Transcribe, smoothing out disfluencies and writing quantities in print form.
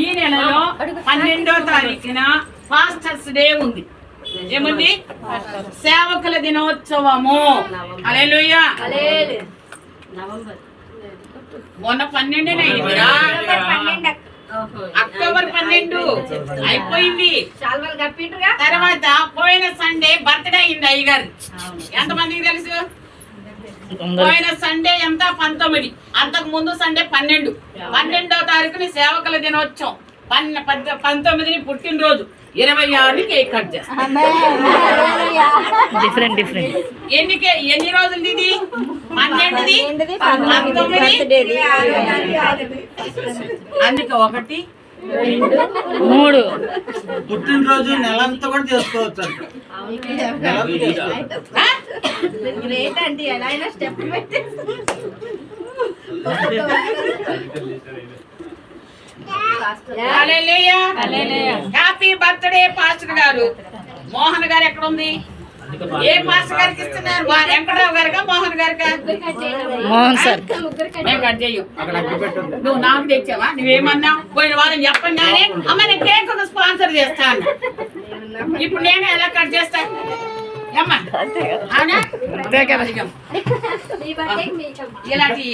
ఈ నెలలో 12వ తారీఖున పాస్టర్స్ డే ఉంది. ఏముంది? సేవకుల దినోత్సవము. హల్లెలూయా. మొన్న 12 అయిందిరా, అక్టోబర్ 12 అయిపోయింది. తర్వాత పోయిన సండే బర్త్డే అయింది అయ్యగారు. ఎంతమందికి తెలుసు? పోయిన సండే ఎంత? 19. అంతకు ముందు సండే 12. 12వ తారీఖుని సేవకుల దినోత్సవం, 19ని పుట్టినరోజు, 26ని కేక్ కట్ చేస్తాం. ఎన్ని రోజులు ఇది? 12ది, 19. అందుకే 1, 2, 3 పుట్టినరోజు నెలంతా కూడా చేసుకోవచ్చు. హ్యాపీ బర్త్డే పాస్టర్ గారు. మోహన్ గారు ఎక్కడ ఉంది? ఏ పాస్టర్ గారికి ఇస్తున్నారు? వెంకటరావు గారిగా మోహన్ గారిగా? మోహన్ సార్. మేము కట్ చెయ్యం. నువ్వు నాకు తెచ్చావా? నువ్వేమన్నా పోయిన వారం చెప్పంగానే అమ్మ నేను కేక్ ఒక స్పాన్సర్ చేస్తాను. ఇప్పుడు నేను ఎలా కట్ చేస్తా అమ్మా? అవునా? ఇలాంటి